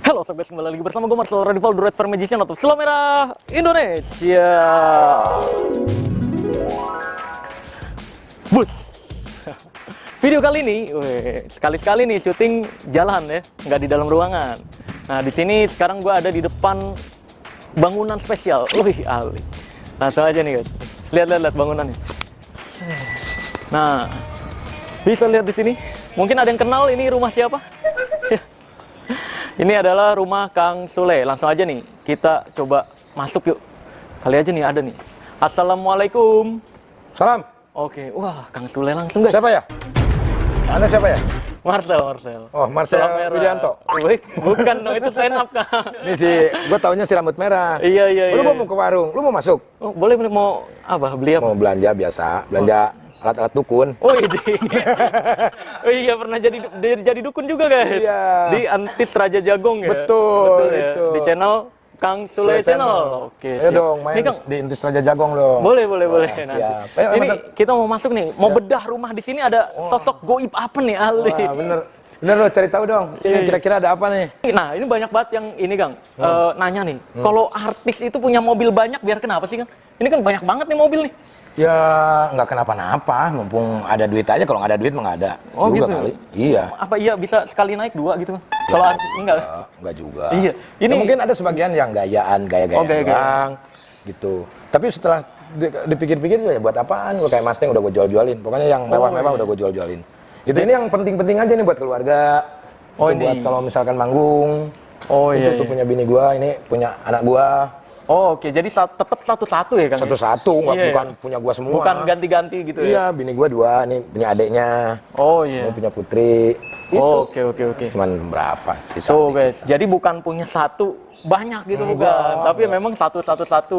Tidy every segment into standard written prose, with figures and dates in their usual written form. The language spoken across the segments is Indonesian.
Halo sobat, kembali lagi bersama gue Marcel Radival, The Red Fire Magician atau Selo Merah Indonesia. Bus. Video kali ini, sekali-sekali nih syuting jalan ya, nggak di dalam ruangan. Nah di sini sekarang gue ada di depan bangunan spesial. Wih, Ali. Langsung aja nih guys, lihat bangunannya. Nah, bisa lihat di sini. Mungkin ada yang kenal ini rumah siapa? Ini adalah rumah Kang Sule. Langsung aja nih, kita coba masuk yuk. Kali aja nih ada nih. Assalamualaikum. Salam. Oke, wah Kang Sule langsung guys. Siapa ya? Anda siapa ya? Marcel. Oh, Marcel Widianto. Wih, bukan dong, itu senap Kang. Ini gue taunya si rambut merah. Iya. Lu mau ke warung, lu mau masuk? Oh, boleh mau apa? Beli apa? Mau belanja biasa, belanja alat-alat dukun. Oh iya pernah jadi dukun juga guys. Iya. Di Antis Raja Jagong ya. Betul ya. itu. Di channel Kang Sule Channel. Oke, ayo siap. dong, main Ini, Kang, di Intis Raja Jagong dong. boleh. Siap. Nanti. Ayo, Ini masuk. kita mau masuk nih, mau bedah rumah di sini ada sosok goib apa nih, Ali? Wah, bener lo cari tahu dong. Sini kira-kira ada apa nih? Nah, ini banyak banget yang ini, Kang. Nanya nih, kalau artis itu punya mobil banyak biar kenapa sih, Kang? Ini kan banyak banget nih mobil nih. Ya nggak kenapa-napa, mumpung ada duit aja. Kalau nggak ada duit mah nggak ada. Oh juga gitu. Kali. Iya. Apa iya bisa sekali naik 2 gitu, Kang? Kalau artis enggak? Nggak juga. Iya. Ini mungkin ada sebagian yang gaya-gayaan doang, gitu. Tapi setelah dipikir-pikir ya buat apaan? Gue kayak Mustang udah gue jual-jualin. Pokoknya yang mewah-mewah udah gue jual-jualin. Itu ini yang penting-penting aja nih buat keluarga. Oh, itu ini. buat kalau misalkan manggung. Oh iya. Itu punya bini gue, ini punya anak gue. Oh oke, jadi tetap satu-satu ya, Kang? Satu-satu, Iya. bukan punya gue semua. Bukan ganti-ganti gitu ya? Iya, bini gue 2, nih punya adeknya. Oh iya. Ini punya putri. Oh, oke. Cuman berapa? Sisa Tuh dikit. guys, jadi bukan punya satu banyak gitu bukan, tapi memang satu.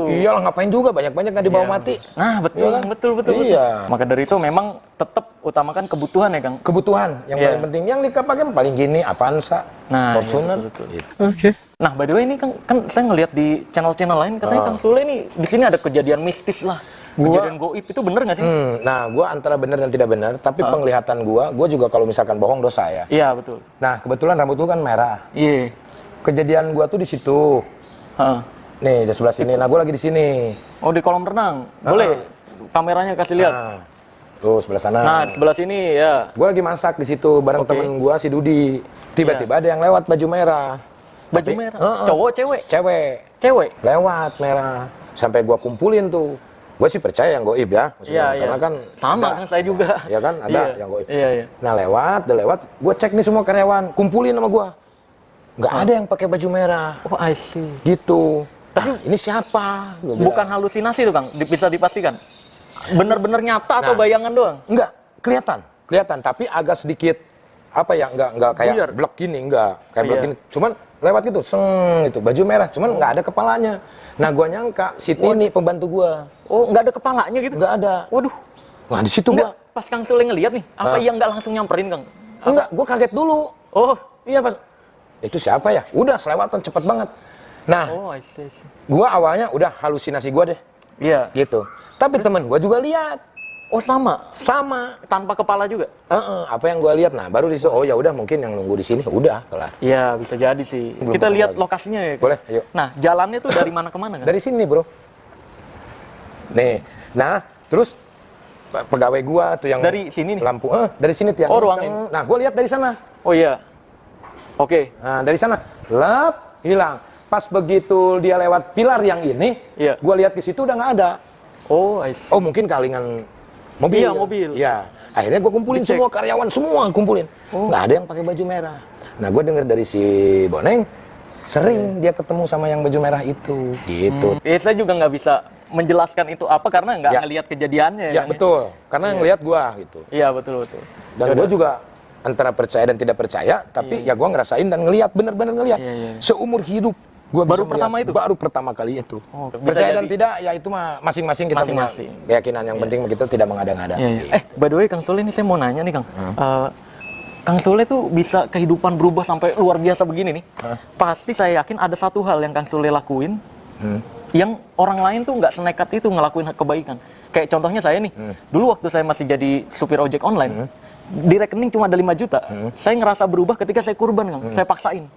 Iyalah, ngapain juga banyak-banyak nggak dibawa Iya. mati. Nah betul, Iya kan? betul. Iya. Maka dari itu memang tetap utamakan kebutuhan ya, Kang. Kebutuhan yang Iya. paling penting. Yang dipakai paling gini Avanza, Nah, Fortuner. iya, betul. Gitu. Oke. Nah, by the way ini kan saya ngelihat di channel-channel lain katanya Kang Sule nih di sini ada kejadian mistis lah. Kejadian goib itu bener nggak sih? Nah, gue antara benar dan tidak benar, tapi penglihatan gue juga kalau misalkan bohong dosa ya. Iya, betul. Nah, kebetulan rambut gue kan merah. Iya. Kejadian gue tuh di situ. Heeh. Nih, di sebelah sini. Nah, gue lagi di sini. Oh, di kolam renang. Boleh kameranya kasih lihat. Nah, tuh sebelah sana. Nah, di sebelah sini ya. Gue lagi masak di situ bareng Oke. temen gue si Dudi. Tiba-tiba ada yang lewat baju merah. Baju merah. Cowok, cewek? Cewek. Lewat merah. Sampai gue kumpulin tuh. Gue sih percaya yang goib ya. Maksudnya, Iya. karena kan Sama ada, kan saya juga. Ya kan ada yang goib. Iya. Nah lewat. Gue cek nih semua karyawan. Kumpulin sama gue. Nggak ada yang pakai baju merah. Oh, I see. Gitu. Tapi ini siapa? Gua bilang. Bukan halusinasi tuh, Kang. Bisa dipastikan. Bener-bener nyata atau Nah. bayangan doang? Enggak. Kelihatan. Tapi agak sedikit apa ya? Enggak kayak Buyar. blok gini. Enggak. Kayak blok Iya. gini. Cuman lewat gitu. Gitu. Baju merah. Cuman nggak ada kepalanya. Nah gue nyangka si Tini pembantu gue. Oh, nggak ada kepalanya gitu? Nggak ada. Waduh. Nah di situ Enggak, gue. pas Kang Sule ngeliat nih, apa iya nggak langsung nyamperin, Kang? Enggak. Gue kaget dulu. Oh. Iya pas. Itu siapa ya? Udah selewatan cepet banget. Nah, Oh, I see. gue awalnya udah halusinasi gue deh. Iya. Gitu. Tapi temen gue juga lihat. Oh, sama. Sama. Tanpa kepala juga? Apa yang gue lihat? Nah, baru di situ. Oh ya udah mungkin yang nunggu di sini udah kelar. Iya, bisa jadi sih. Belum Kita ketemu lihat lagi. lokasinya ya. Kang? Boleh, ayo. Nah, jalannya tuh dari mana ke mana, kan? Dari sini bro. Nih, nah terus pegawai gue tuh yang Dari sini nih? lampu. Dari sini tuh yang Oh, ruang iseng. ini. Nah, gue lihat dari sana. Oh iya. Oke. Nah, dari sana, lap, hilang. Pas begitu dia lewat pilar yang ini, Iya. gue lihat ke situ udah nggak ada. Oh, I see. Oh, mungkin kalingan mobil. Iya, mobil. Iya. Akhirnya gue kumpulin Dicek. semua karyawan, semua kumpulin. Oh. Nggak ada yang pakai baju merah. Nah, gue dengar dari si Boneng, sering dia ketemu sama yang baju merah itu. Gitu. Saya juga nggak bisa menjelaskan itu apa karena nggak Ya. ngelihat kejadiannya. Ya, Kang, betul. Karena yang lihat gue gitu. Iya, betul. Dan gue juga antara percaya dan tidak percaya, tapi ya gue ngerasain dan ngelihat, bener-bener ngelihat. Iya. Seumur hidup. Gua Baru bisa pertama melihat. itu? Baru pertama kali itu. Oh, bisa percaya dan jadi. tidak, ya itu mah masing-masing kita Masing-masing. punya keyakinan. Yang penting kita tidak mengada-ngada. Iya. By the way, Kang Sule ini saya mau nanya nih, Kang. Kang Sule tuh bisa kehidupan berubah sampai luar biasa begini nih. Pasti saya yakin ada satu hal yang Kang Sule lakuin yang orang lain tuh nggak senekat itu ngelakuin kebaikan. Kayak contohnya saya nih, dulu waktu saya masih jadi supir ojek online, di rekening cuma ada 5 juta. Saya ngerasa berubah ketika saya kurban, Kang. Saya paksain.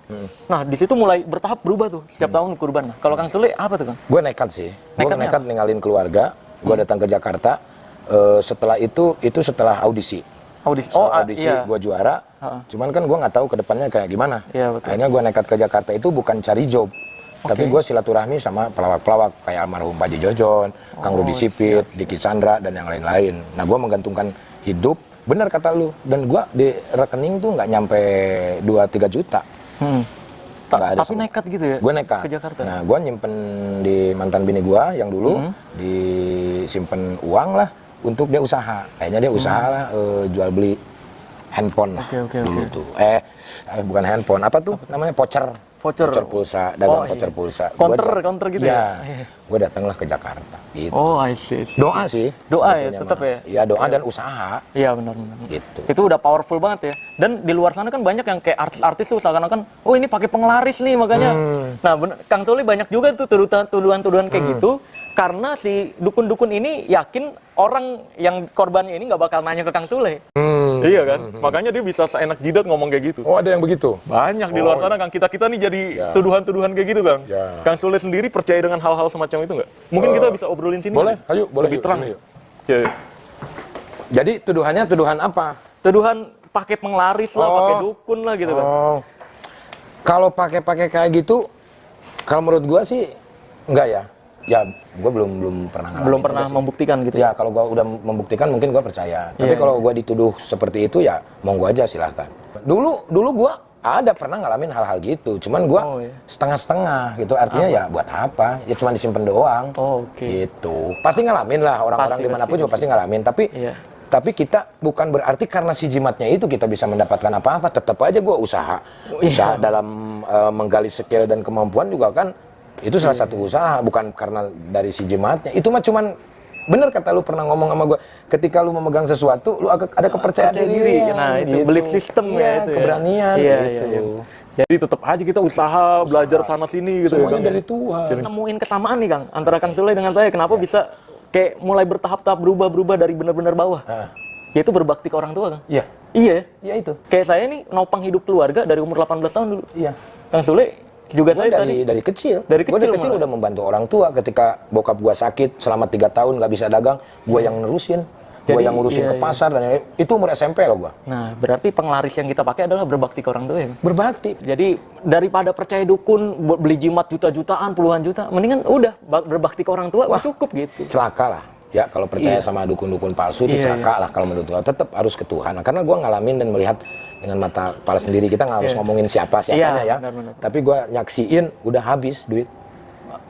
Nah, di situ mulai bertahap berubah tuh. Setiap tahun kurban. Nah, kalau Kang Sule apa tuh, Kang? Gue nekat sih. Gue nekat ninggalin keluarga. Gue datang ke Jakarta. Setelah itu setelah audisi. Audisi iya. gue juara. Cuman kan gue nggak tahu ke depannya kayak gimana. Iya, betul. Akhirnya gue nekat ke Jakarta itu bukan cari job. Tapi gue silaturahmi sama pelawak-pelawak kayak almarhum Pak Jojon, Kang Rudi Sipit, Diki Chandra, dan yang lain-lain. Nah, gue menggantungkan hidup, bener kata lu. Dan gue di rekening tuh nggak nyampe 2-3 juta. Tapi nekat gitu ya? Gue nekat. Ke Jakarta? Nah, gue nyimpen di mantan bini gue yang dulu, disimpen uang lah untuk dia usaha. Kayaknya dia usaha lah, jual beli handphone lah dulu tuh. Bukan handphone, apa tuh namanya? Voucher pulsa, dagang voucher pulsa. Counter gitu ya? Gue datanglah ke Jakarta gitu. I see. Doa sih. Doa ya, tetap ya? Iya, doa dan usaha. Iya, benar. Gitu. Itu udah powerful banget ya. Dan di luar sana kan banyak yang kayak artis-artis tuh seakan-akan, oh ini pakai penglaris nih makanya. Nah, Kang Sule banyak juga tuh tuduhan-tuduhan kayak gitu. Karena si dukun-dukun ini yakin orang yang korbannya ini nggak bakal nanya ke Kang Sule. Iya kan? Makanya dia bisa seenak jidat ngomong kayak gitu. Oh, ada yang begitu? Banyak di luar sana, Kang. Kita nih jadi tuduhan-tuduhan kayak gitu, Kang. Kang Sule sendiri percaya dengan hal-hal semacam itu nggak? Mungkin kita bisa obrolin sini. Boleh, ayo, boleh. Lebih terang. Yuk. Ya. Jadi tuduhannya tuduhan apa? Tuduhan pakai penglaris lah, pakai dukun lah gitu, Kang. Kalau pakai kayak gitu, kalau menurut gua sih enggak ya. Ya, gue belum pernah ngalamin. Belum pernah membuktikan gitu ya? Kalau gue udah membuktikan mungkin gue percaya. Tapi kalau gue dituduh seperti itu ya monggo aja silahkan. Dulu gue ada pernah ngalamin hal-hal gitu. Cuman gue setengah-setengah gitu. Artinya ya buat apa? Ya cuma disimpan doang. Gitu. Pasti ngalamin lah, orang-orang dimanapun juga pasti ngalamin. Tapi kita bukan berarti karena si jimatnya itu kita bisa mendapatkan apa-apa. Tetap aja gue usaha dalam menggali skill dan kemampuan juga kan. Itu salah satu usaha, bukan karena dari si jimatnya. Itu mah cuman, bener kata lu pernah ngomong sama gue, ketika lu memegang sesuatu, lu ada kepercayaan diri. Nah, itu belief system ya, itu keberanian gitu. Jadi tetap aja kita usaha, belajar sana-sini gitu. Semuanya dari Tuhan. Nemuin kesamaan nih, Kang, antara Kang Sule dengan saya. Kenapa bisa kayak mulai bertahap-tahap berubah dari benar-benar bawah? Yaitu berbakti ke orang tua, Kang. Iya itu. Kayak saya nih, nopang hidup keluarga dari umur 18 tahun dulu. Kang Sule juga saya dari kecil. Gue dari kecil udah membantu orang tua. Ketika bokap gue sakit selama 3 tahun nggak bisa dagang, gue yang nerusin. Gue yang ngurusin ke pasar dan itu umur SMP loh gue. Nah, berarti penglaris yang kita pakai adalah berbakti ke orang tua ya? Berbakti. Jadi daripada percaya dukun, beli jimat juta-jutaan, puluhan juta, mendingan udah berbakti ke orang tua. Wah, cukup gitu. Celaka lah. Ya kalau percaya sama dukun-dukun palsu itu celaka lah kalau menurut gue. Tetap harus ke Tuhan. Nah, karena gue ngalamin dan melihat dengan mata kepala sendiri, kita nggak harus ngomongin siapanya ya. Benar. Tapi gue nyaksiin udah habis duit.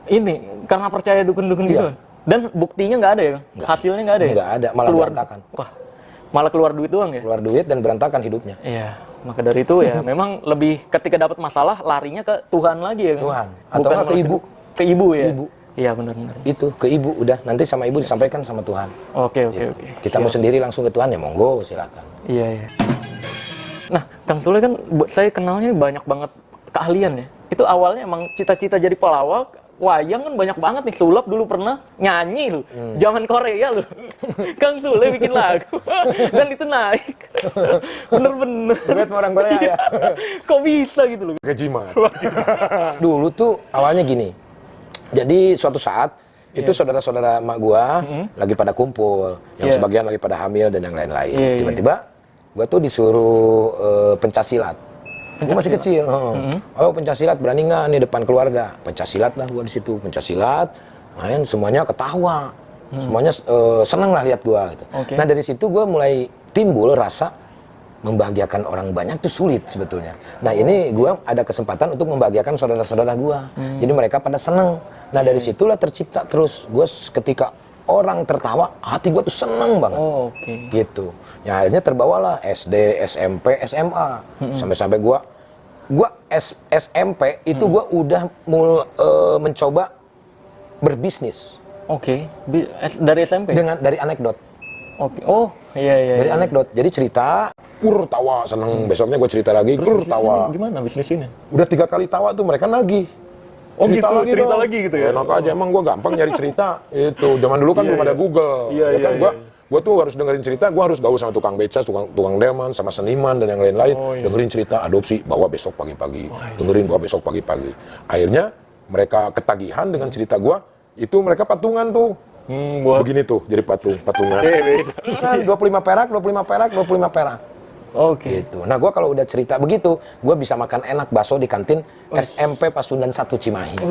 Ini karena percaya dukun-dukun gitu. Dan buktinya nggak ada ya? Hasilnya nggak ada ya? Nggak ada, malah berantakan. Wah, malah keluar duit doang ya? Keluar duit dan berantakan hidupnya. Iya. Maka dari itu ya memang lebih ketika dapat masalah larinya ke Tuhan lagi ya. Tuhan. Atau ke ibu. Ke ibu ya? Ibu. Iya benar-benar. Itu ke ibu udah, nanti sama ibu disampaikan sama Tuhan. Oke. Kita mau sendiri langsung ke Tuhan ya monggo silakan. Iya. Nah, Kang Sule kan saya kenalnya banyak banget keahlian ya. Itu awalnya emang cita-cita jadi pelawak, wayang kan banyak banget nih. Sulap dulu pernah nyanyi loh, zaman Korea loh. Kang Sule bikin lagu dan itu naik. Bener-bener. Duet sama orang Korea ya. Kok bisa gitu loh? Kejimat. Dulu tuh awalnya gini. Jadi suatu saat itu saudara-saudara emak gua lagi pada kumpul, yang sebagian lagi pada hamil dan yang lain-lain. Tiba-tiba gua tuh disuruh pencaksilat. Gua masih kecil. Oh, pencaksilat berani nggak nih depan keluarga? Pencaksilat lah gua di situ, pencaksilat. Main semuanya ketawa. Semuanya seneng lah lihat gua gitu. Nah, dari situ gua mulai timbul rasa membahagiakan orang banyak tuh sulit sebetulnya. Nah, ini gua ada kesempatan untuk membahagiakan saudara-saudara gua. Jadi mereka pada seneng. Nah, dari situlah tercipta terus. Gua ketika orang tertawa, hati gua tuh seneng banget. Gitu. Ya, akhirnya terbawalah SD, SMP, SMA. Sampai-sampai gua SMP itu gua udah mencoba berbisnis. Dari SMP? Dari anekdot. Iya. Dari anekdot. Jadi cerita, tawa seneng. Besoknya gue cerita lagi, tawa. Gimana bisnis ini? Udah 3 kali tawa tuh mereka nagih. Cerita lagi gitu ya. Enak aja, emang gue gampang nyari cerita. Itu zaman dulu kan belum ada Google. Gue Gue tuh harus dengerin cerita, gue harus gaul sama tukang beca, tukang delman, sama seniman dan yang lain-lain. Dengerin cerita adopsi, bawa besok pagi-pagi. Dengerin bawa besok pagi-pagi. Akhirnya mereka ketagihan dengan cerita gue, itu mereka patungan tuh. Begini tuh, jadi patungan. Kan 25 perak, 25 perak, 25 perak. Oke. Gitu. Nah, gue kalau udah cerita begitu, gue bisa makan enak bakso di kantin SMP Pasundan 1 Cimahi.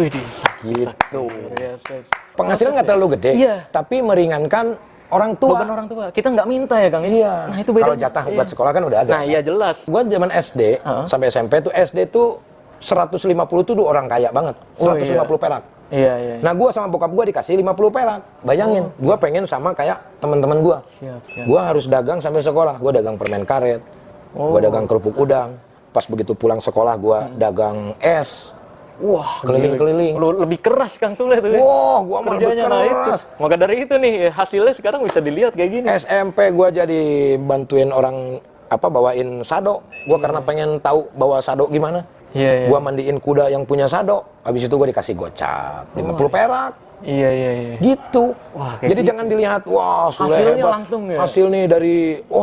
Gitu. Penghasilan nggak terlalu gede, tapi meringankan orang tua. Beban orang tua. Kita nggak minta ya, Kang? Iya. Nah, itu beda. Kalau jatah buat sekolah kan udah ada. Nah, iya jelas. Gue zaman SD sampai SMP tuh SD tuh 150 tuh orang kaya banget. 150 perak. Iya. Nah, gue sama bokap gue dikasih 50 perak. Bayangin, gue pengen sama kayak teman-teman gue. Siap. Gue harus dagang sambil sekolah. Gue dagang permen karet. Gue dagang kerupuk udang. Pas begitu pulang sekolah, gue dagang es. Wah, keliling-keliling. Lebih keras Kang Sule tuh. Wah, gue mah kerjanya keras. Maka dari itu nih, hasilnya sekarang bisa dilihat kayak gini. SMP gue jadi bantuin orang bawain sado. Gue karena pengen tahu bawa sado gimana. Gua mandiin kuda yang punya sado, habis itu gua dikasih gocap 50 perak. Iya. Gitu. Wah, jadi gitu. jangan dilihat, wah Sule hasilnya hebat. langsung ya. Hasil nih dari,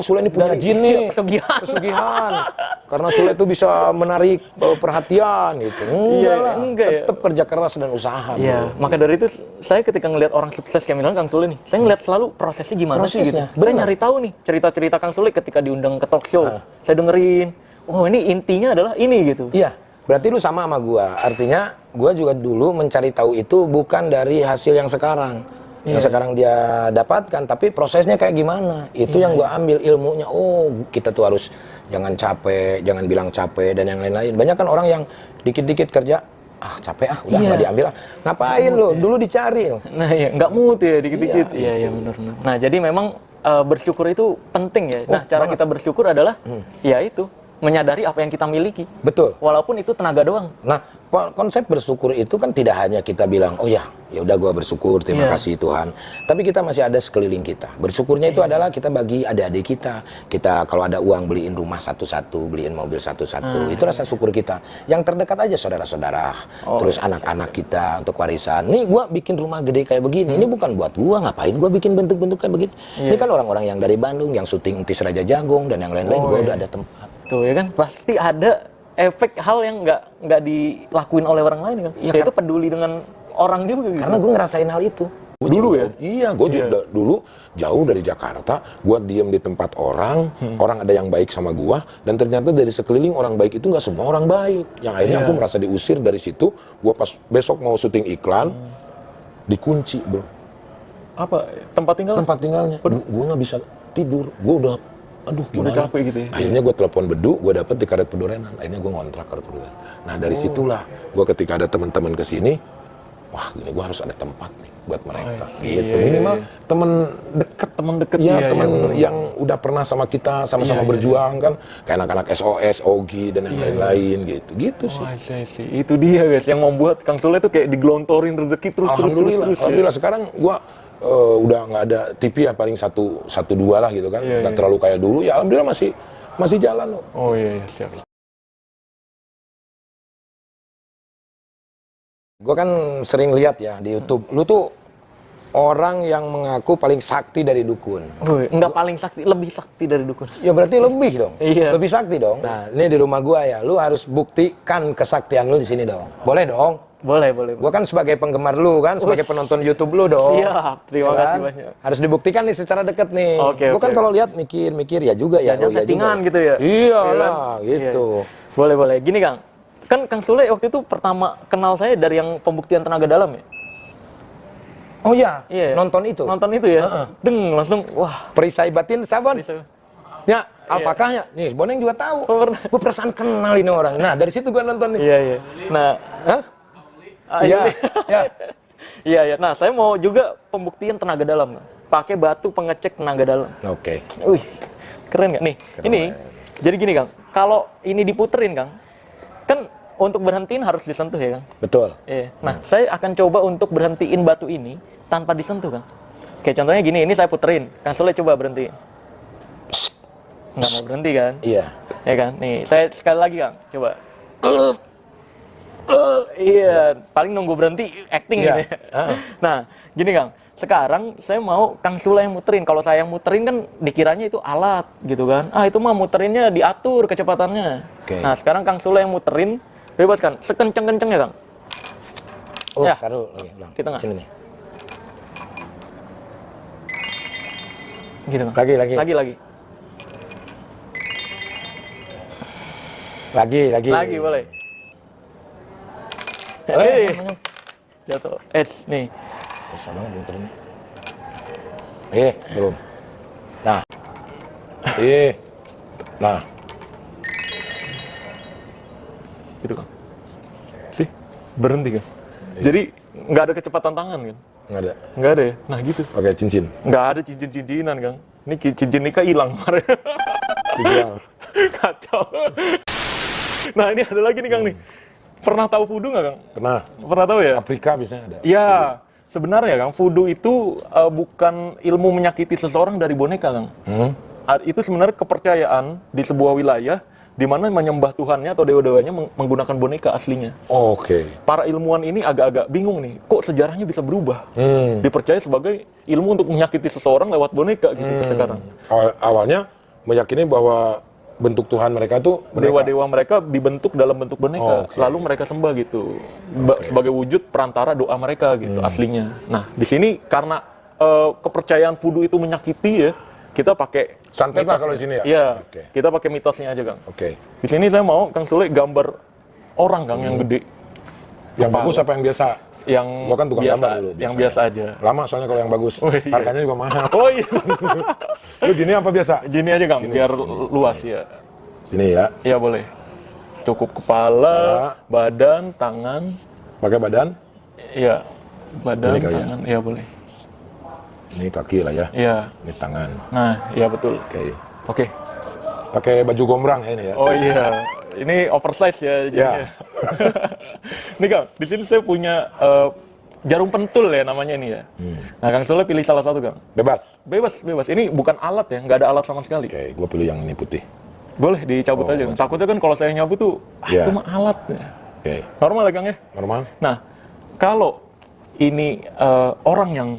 Sule ini punya jin nih. Pesugihan. Karena Sule itu bisa menarik perhatian gitu. Enggak ya. Tetap kerja keras dan usaha. Iya. Maka dari itu saya ketika ngelihat orang sukses kayak misalnya Kang Sule nih, saya ngelihat selalu prosesnya gimana sih gitu. Saya nyari tahu nih cerita-cerita Kang Sule ketika diundang ke talk show. Saya dengerin. Oh, ini intinya adalah ini gitu. Iya. Berarti lu sama gua. Artinya gua juga dulu mencari tahu itu bukan dari hasil yang sekarang. Yang sekarang dia dapatkan, tapi prosesnya kayak gimana. Itu yang gua ambil ilmunya. Oh, kita tuh harus jangan capek, jangan bilang capek dan yang lain-lain. Banyak kan orang yang dikit-dikit kerja, capek udah nggak diambil Ngapain lo? Dulu dicari lo. Nah, ya nggak mood ya dikit-dikit. Iya, benar. Nah, jadi memang bersyukur itu penting ya. Nah, cara kita bersyukur adalah ya itu menyadari apa yang kita miliki. Betul. Walaupun itu tenaga doang. Nah, konsep bersyukur itu kan tidak hanya kita bilang, oh ya udah gua bersyukur, terima kasih Tuhan. Tapi kita masih ada sekeliling kita. Bersyukurnya itu adalah kita bagi adik-adik kita. Kita kalau ada uang beliin rumah satu-satu, beliin mobil satu-satu. Itu rasa syukur kita. Yang terdekat aja saudara-saudara. Terus anak-anak kita untuk warisan. Nih gua bikin rumah gede kayak begini. Ini bukan buat gua, ngapain gua bikin bentuk-bentuk kayak begini. Ini kan orang-orang yang dari Bandung yang syuting Entis Raja Jagung dan yang lain-lain. Gua udah ada tempat. Tuh ya kan, pasti ada efek hal yang nggak dilakuin oleh orang lain kan. Ya, itu peduli dengan orang juga gitu. Karena gue ngerasain hal itu. Dulu ya? Iya, gue juga dulu jauh dari Jakarta, gue diem di tempat orang ada yang baik sama gue, dan ternyata dari sekeliling orang baik itu nggak semua orang baik. Yang akhirnya aku merasa diusir dari situ, gue pas besok mau syuting iklan, dikunci bro. Apa? Tempat tinggal? Tempat tinggalnya. Gue nggak bisa tidur, gue udah gimana? Udah capek gitu ya? Akhirnya gue telepon Bedu, gue dapet di Karet Pedurenan. Akhirnya gue ngontrak Karet Pedurenan. Nah dari situlah, gue ketika ada teman-teman kesini, wah gini gue harus ada tempat nih buat mereka. Gitu. Minimal temen deket. Ya, temen yang udah pernah sama kita, sama-sama berjuang kan. Kayak anak-anak SOS, Ogi, dan yang lain-lain gitu. Gitu sih. Sih. Itu dia guys, yang membuat Kang Sule tuh kayak digelontorin rezeki terus. Alhamdulillah sekarang gue udah nggak ada TV ya, paling satu dua lah gitu kan, nggak terlalu kayak dulu ya. Alhamdulillah masih jalan loh. Oh iya, siap. Gue kan sering lihat ya di YouTube, lu tuh orang yang mengaku paling sakti dari dukun. Enggak paling sakti, lebih sakti dari dukun. Ya berarti lebih dong. Iya. Lebih sakti dong. Nah ini di rumah gua ya, lu harus buktikan kesaktian lu di sini dong. Boleh dong. Boleh. Gua kan sebagai penggemar lu kan, sebagai penonton YouTube lu dong. Siap, terima kasih banyak. Harus dibuktikan nih secara deket nih. Gua kan kalau lihat mikir ya juga ya. Jangan settingan gitu ya. Iyalah, gitu. Boleh. Gini Kang, kan Kang Sule waktu itu pertama kenal saya dari yang pembuktian tenaga dalam ya. Oh iya, nonton itu ya. Langsung wah. Perisai batin sabon. Ya, apakah ya? Nih, Boneng juga tahu. Gue perasaan kenal ini orang. Nah, dari situ gue nonton nih. Iya. Nah, Iya. Nah, saya mau juga pembuktian tenaga dalam. Pakai batu pengecek tenaga dalam. Oke. Wih, keren nggak nih? Keren. Ini, jadi gini Kang, kalau ini diputerin Kang, kan untuk berhentiin harus disentuh ya Kang? Betul. Iya. Nah, saya akan coba untuk berhentiin batu ini tanpa disentuh Kang. Kayak contohnya gini, ini saya puterin. Kang Sule coba berhentiin. Nggak mau berhenti kan? Iya. Ya kan? Nih, saya sekali lagi Kang, coba. Iya, paling nunggu berhenti acting gitu ya. Nah, gini Kang, sekarang saya mau Kang Sule yang muterin. Kalau saya yang muterin kan dikiranya itu alat gitu kan. Itu mah muterinnya diatur kecepatannya. Oke. Nah, sekarang Kang Sule yang muterin, bebas kan? Sekenceng-kencengnya, Kang. Oh, Ya. taruh lagi, Bang. Kita nggak? Sini nih. Gitu, Kang. Lagi. Lagi boleh. Jatuh. Nih. Bisa banget muterin. Belum. Nah. Nah. Gitu kan. Sih, berhenti kan. Jadi nggak ada kecepatan tangan kan. Nggak ada ya. Nah gitu. Pakai cincin. Nggak ada cincin-cincinan Kang. Ini cincin nikah hilang kemarin. Kacau. Nah ini ada lagi nih Kang nih. Pernah tahu voodoo nggak Kang? Pernah tahu ya? Afrika biasanya ada. Iya. Sebenarnya Kang, voodoo itu bukan ilmu menyakiti seseorang dari boneka Kang. Itu sebenarnya kepercayaan di sebuah wilayah di mana menyembah Tuhannya atau dewa-dewanya menggunakan boneka aslinya. Oke. Para ilmuwan ini agak-agak bingung nih, kok sejarahnya bisa berubah? Dipercaya sebagai ilmu untuk menyakiti seseorang lewat boneka gitu sekarang. Awalnya meyakini bahwa bentuk Tuhan mereka tuh dewa-dewa mereka dibentuk dalam bentuk boneka, lalu mereka sembah gitu sebagai wujud perantara doa mereka gitu aslinya. Nah di sini karena kepercayaan voodoo itu menyakiti ya, kita pakai santet lah kalau di sini ya. Iya, kita pakai mitosnya aja Kang. Di sini saya mau Kang Sule gambar orang Kang yang gede. Yang bagus apa yang biasa? Yang gua kan tukang biasa, gambar dulu. yang biasa aja. Lama soalnya kalau yang bagus. Iya. Harganya juga mahal. Oh iya. Lu gini apa biasa? Gini aja Kang, biar luas ya. Sini ya. Iya boleh. Cukup kepala, badan, tangan. Pakai badan? Iya. Badan, Ini kali ya? tangan. Iya boleh. Ini kaki lah ya. Iya. Ini tangan. Nah, iya betul. Oke. Pakai baju gombrang ya ini ya. Oh iya. Ini oversize ya jadinya. Nih Kang, di sini saya punya jarum pentul ya namanya ini ya. Nah Kang Sule pilih salah satu Kang. Bebas. Ini bukan alat ya, nggak ada alat sama sekali. Gua pilih yang ini putih. Boleh dicabut aja. Takutnya kan kalau saya nyabut tuh, itu mah alat. Normal ya Kang ya? Normal. Nah, kalau ini orang yang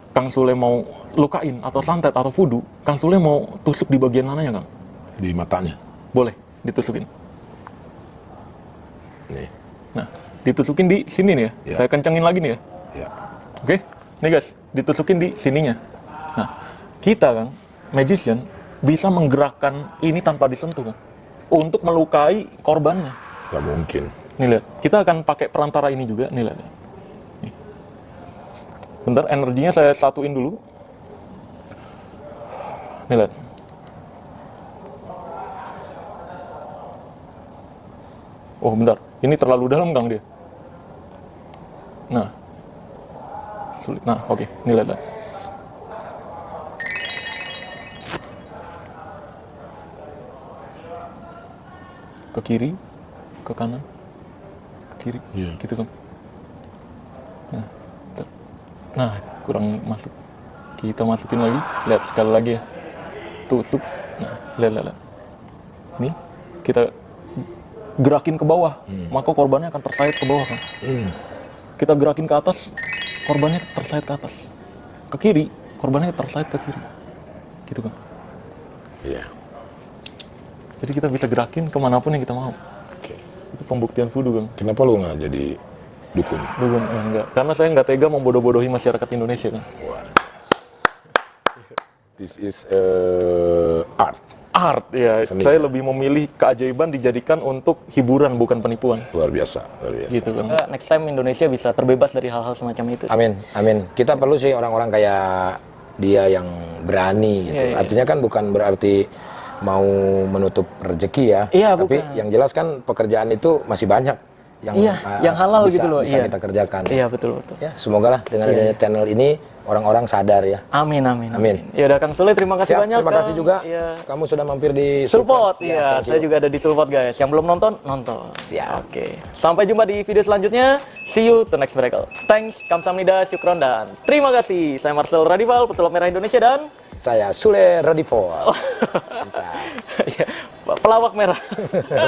Kang Sule mau lukain atau santet atau voodoo, Kang Sule mau tusuk di bagian mananya Kang? Di matanya. Boleh, ditusukin. Nih. Nah, ditusukin di sini nih ya. Saya kencengin lagi nih ya. Oke, nih guys, ditusukin di sininya. Nah, kita Kang, magician, bisa menggerakkan ini tanpa disentuh Kang, untuk melukai korbannya. Gak mungkin. Nih lihat, kita akan pakai perantara ini juga. Nih lihat. Nih. Bentar, energinya saya satuin dulu. Nih lihat. Oh bentar, ini terlalu dalam Kang dia. Nah, sulit. Nah, oke, ini lihat. Ke kiri, ke kanan, ke kiri, gitu kan. Nah, kurang masuk. Kita masukin lagi, lihat sekali lagi ya. Tusuk. Nah, lihat. Nih, kita gerakin ke bawah, maka korbannya akan tersayat ke bawah kan. Kita gerakin ke atas, korbannya tersayat ke atas. Ke kiri, korbannya tersayat ke kiri. Gitu kan. Iya. Jadi kita bisa gerakin kemanapun yang kita mau. Itu pembuktian voodoo, Kang. Kenapa lu nggak jadi dukun? Dukun, enggak. Karena saya nggak tega membodoh-bodohi masyarakat Indonesia, Kang. This is art. Art, ya. Seni. Saya lebih memilih keajaiban dijadikan untuk hiburan, bukan penipuan. Luar biasa. Gitu kan. Next time Indonesia bisa terbebas dari hal-hal semacam itu. Amin. Kita perlu sih orang-orang kayak dia yang berani gitu. Artinya kan bukan berarti mau menutup rezeki ya. Tapi yang jelas kan pekerjaan itu masih banyak yang halal bisa, gitu loh. Bisa kita kerjakan. Iya, betul. Ya, semoga lah dengan adanya channel ini orang-orang sadar ya. Amin. Ya udah Kang Sule, terima kasih banyak. Terima kasih juga. Kamu sudah mampir di Sulpot. Iya, saya juga ada di Sulpot guys. Yang belum nonton. Siap. Oke. Sampai jumpa di video selanjutnya. See you to next miracle. Thanks, kamsahamnida, syukron, dan terima kasih. Saya Marcel Radival, pesulap merah Indonesia, dan saya Sule Radivol. Pelawak merah.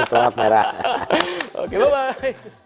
Pelawak merah. Oke, bye-bye.